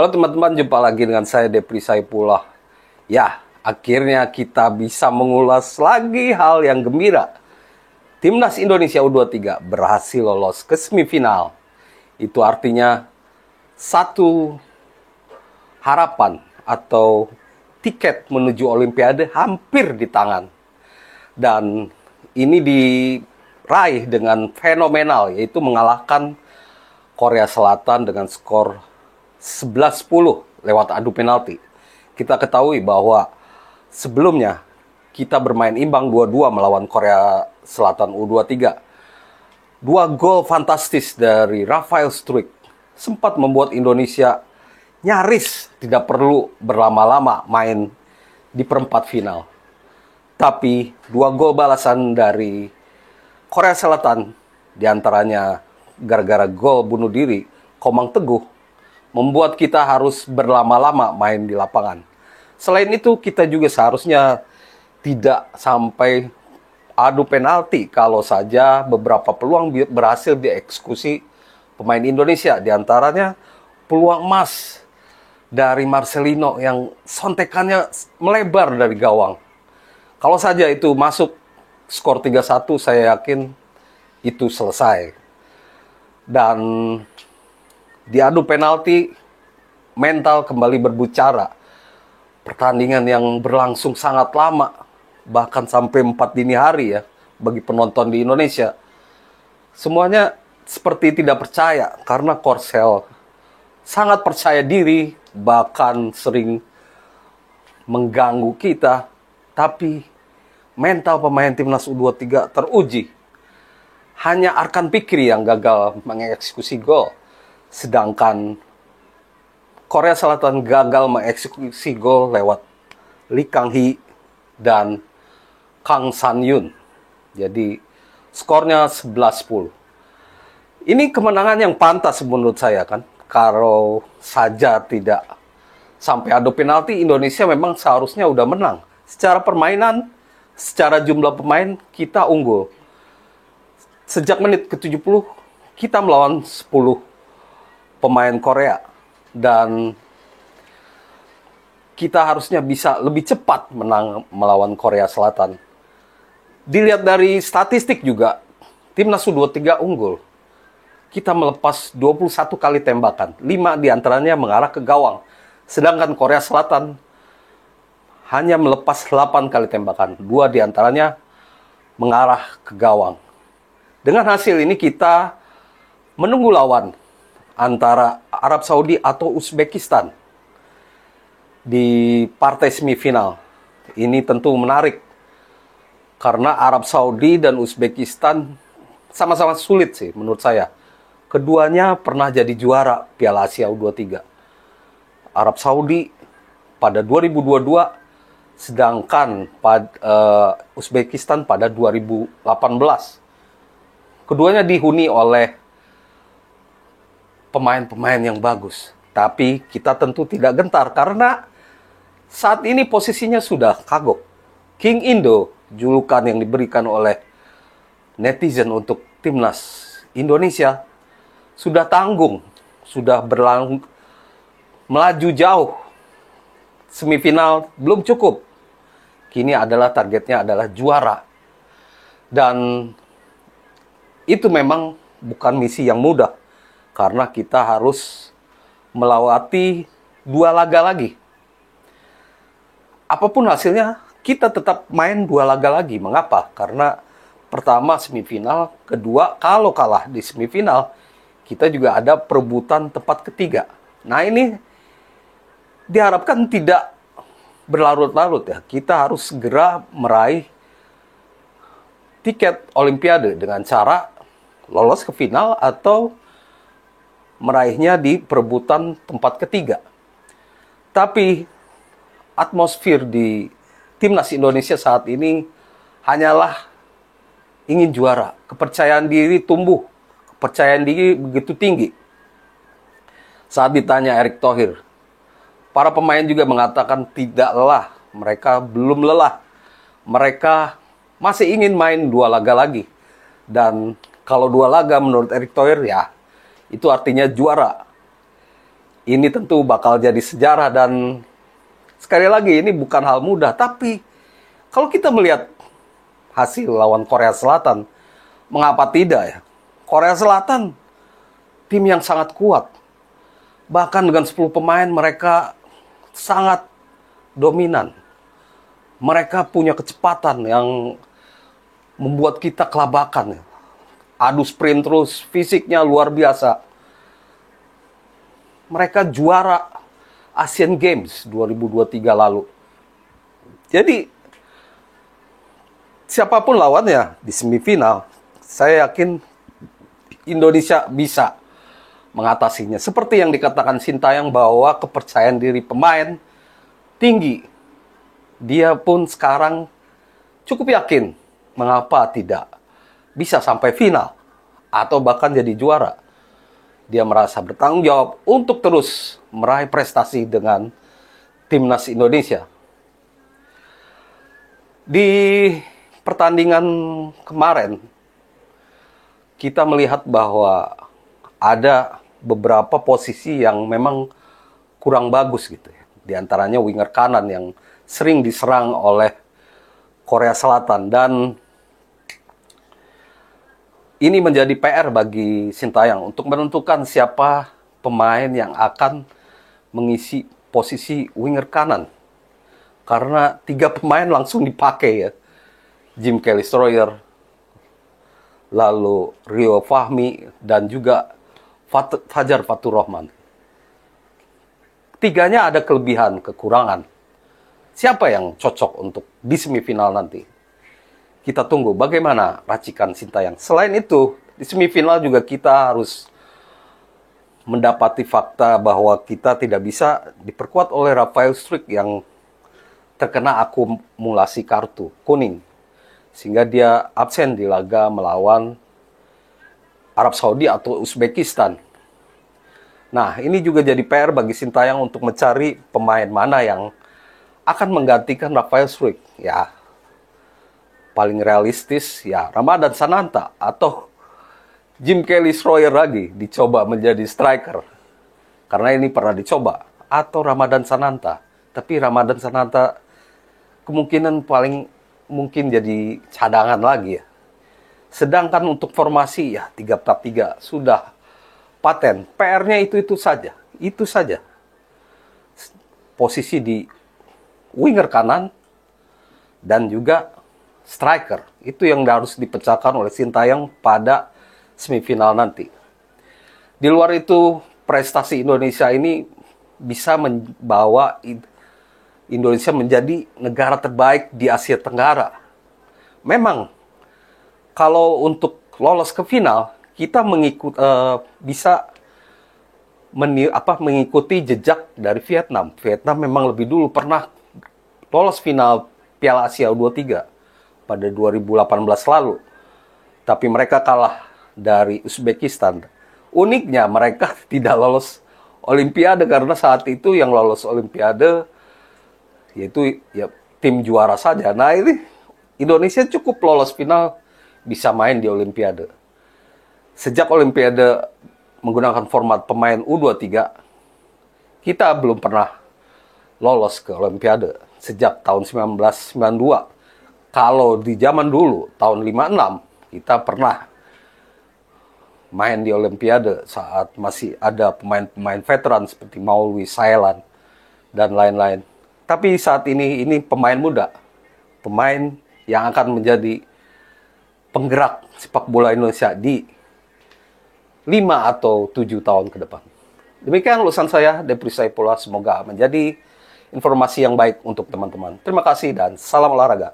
Halo teman-teman, jumpa lagi dengan saya Depri Saipullah. Ya, akhirnya kita bisa mengulas lagi hal yang gembira. Timnas Indonesia U23 berhasil lolos ke semifinal. Itu artinya satu harapan atau tiket menuju Olimpiade hampir di tangan. Dan ini diraih dengan fenomenal, yaitu mengalahkan Korea Selatan dengan skor 11-10 lewat adu penalti. Kita ketahui bahwa sebelumnya kita bermain imbang 2-2 melawan Korea Selatan U23. Dua gol fantastis dari Rafael Struijk sempat membuat Indonesia nyaris tidak perlu berlama-lama main di perempat final. Tapi dua gol balasan dari Korea Selatan, diantaranya gara-gara gol bunuh diri Komang Teguh, membuat kita harus berlama-lama main di lapangan. Selain itu, kita juga seharusnya tidak sampai adu penalti kalau saja beberapa peluang berhasil dieksekusi pemain Indonesia. Di antaranya peluang emas dari Marcelino yang sontekannya melebar dari gawang. Kalau saja itu masuk skor 3-1, saya yakin itu selesai. Dan di adu penalti, mental kembali berbicara. Pertandingan yang berlangsung sangat lama, bahkan sampai 4 dini hari ya, bagi penonton di Indonesia. Semuanya seperti tidak percaya, karena Korsel sangat percaya diri, bahkan sering mengganggu kita. Tapi mental pemain timnas U23 teruji. Hanya Arkan Fikri yang gagal mengeksekusi gol. Sedangkan Korea Selatan gagal mengeksekusi gol lewat Lee Kang-hee dan Kang San-yun. Jadi skornya 11-10. Ini kemenangan yang pantas menurut saya kan. Kalau saja tidak sampai adu penalti, Indonesia memang seharusnya udah menang. Secara permainan, secara jumlah pemain, kita unggul. Sejak menit ke-70, kita melawan 10 pemain Korea. Dan kita harusnya bisa lebih cepat menang melawan Korea Selatan. Dilihat dari statistik juga, timnas U23 unggul. Kita melepas 21 kali tembakan, 5 diantaranya mengarah ke gawang. Sedangkan Korea Selatan hanya melepas 8 kali tembakan, 2 diantaranya mengarah ke gawang. Dengan hasil ini kita menunggu lawan antara Arab Saudi atau Uzbekistan di partai semifinal. Ini tentu menarik karena Arab Saudi dan Uzbekistan sama-sama sulit sih menurut saya. Keduanya pernah jadi juara Piala Asia U23. Arab Saudi pada 2022, sedangkan Uzbekistan pada 2018. Keduanya dihuni oleh pemain-pemain yang bagus. Tapi kita tentu tidak gentar karena saat ini posisinya sudah kagok. King Indo, julukan yang diberikan oleh netizen untuk timnas Indonesia, sudah tanggung, sudah melaju jauh. Semifinal belum cukup. Kini targetnya adalah juara. Dan itu memang bukan misi yang mudah. Karena kita harus melewati 2 laga lagi. Apapun hasilnya, kita tetap main 2 laga lagi. Mengapa? Karena pertama semifinal, kedua kalau kalah di semifinal, kita juga ada perebutan tempat ketiga. Nah ini diharapkan tidak berlarut-larut ya. Kita harus segera meraih tiket Olimpiade dengan cara lolos ke final atau meraihnya di perebutan tempat ketiga. Tapi atmosfer di timnas Indonesia saat ini hanyalah ingin juara. Kepercayaan diri tumbuh. Kepercayaan diri begitu tinggi. Saat ditanya Erick Thohir, para pemain juga mengatakan tidak lelah. Mereka belum lelah. Mereka masih ingin main 2 laga lagi. Dan kalau 2 laga menurut Erick Thohir ya, itu artinya juara. Ini tentu bakal jadi sejarah dan sekali lagi ini bukan hal mudah. Tapi kalau kita melihat hasil lawan Korea Selatan, mengapa tidak ya? Korea Selatan tim yang sangat kuat. Bahkan dengan 10 pemain mereka sangat dominan. Mereka punya kecepatan yang membuat kita kelabakan. Adu sprint terus, fisiknya luar biasa. Mereka juara Asian Games 2023 lalu. Jadi, siapapun lawannya di semifinal, saya yakin Indonesia bisa mengatasinya. Seperti yang dikatakan Sintayong bahwa kepercayaan diri pemain tinggi. Dia pun sekarang cukup yakin mengapa tidak bisa sampai final atau bahkan jadi juara. Dia merasa bertanggung jawab untuk terus meraih prestasi dengan timnas Indonesia. Di pertandingan kemarin, kita melihat bahwa ada beberapa posisi yang memang kurang bagus gitu ya. Di antaranya winger kanan yang sering diserang oleh Korea Selatan, dan ini menjadi PR bagi Sintayong untuk menentukan siapa pemain yang akan mengisi posisi winger kanan. Karena 3 pemain langsung dipakai ya. Jim Kelly Stroyer, lalu Rio Fahmi, dan juga Fajar Fatur Rahman. 3-nya ada kelebihan, kekurangan. Siapa yang cocok untuk di semifinal nanti? Kita tunggu bagaimana racikan Sintayong. Selain itu, di semifinal juga kita harus mendapati fakta bahwa kita tidak bisa diperkuat oleh Rafael Struijk yang terkena akumulasi kartu kuning. Sehingga dia absen di laga melawan Arab Saudi atau Uzbekistan. Nah, ini juga jadi PR bagi Sintayong untuk mencari pemain mana yang akan menggantikan Rafael Struijk. Ya, paling realistis ya Ramadan Sananta atau Jim Kelly Stroyer lagi dicoba menjadi striker. Karena ini pernah dicoba. Atau Ramadan Sananta. Tapi Ramadan Sananta kemungkinan paling mungkin jadi cadangan lagi ya. Sedangkan untuk formasi ya 3-4-3 sudah paten. PR-nya itu saja. Itu saja. Posisi di winger kanan dan juga striker. Itu yang harus dipecahkan oleh Sintayong pada semifinal nanti. Di luar itu, prestasi Indonesia ini bisa membawa Indonesia menjadi negara terbaik di Asia Tenggara. Memang, kalau untuk lolos ke final, kita bisa mengikuti jejak dari Vietnam. Vietnam memang lebih dulu pernah lolos final Piala Asia U23 pada 2018 lalu. Tapi mereka kalah dari Uzbekistan. Uniknya mereka tidak lolos Olimpiade karena saat itu yang lolos Olimpiade yaitu ya tim juara saja. Nah, ini Indonesia cukup lolos final bisa main di Olimpiade. Sejak Olimpiade menggunakan format pemain U23, kita belum pernah lolos ke Olimpiade sejak tahun 1992. Kalau di zaman dulu, tahun 56, kita pernah main di Olimpiade saat masih ada pemain-pemain veteran seperti Maulwi Sailan dan lain-lain. Tapi saat ini pemain muda, pemain yang akan menjadi penggerak sepak bola Indonesia di 5 atau 7 tahun ke depan. Demikian ulasan saya, Depri Saipullah. Semoga menjadi informasi yang baik untuk teman-teman. Terima kasih dan salam olahraga.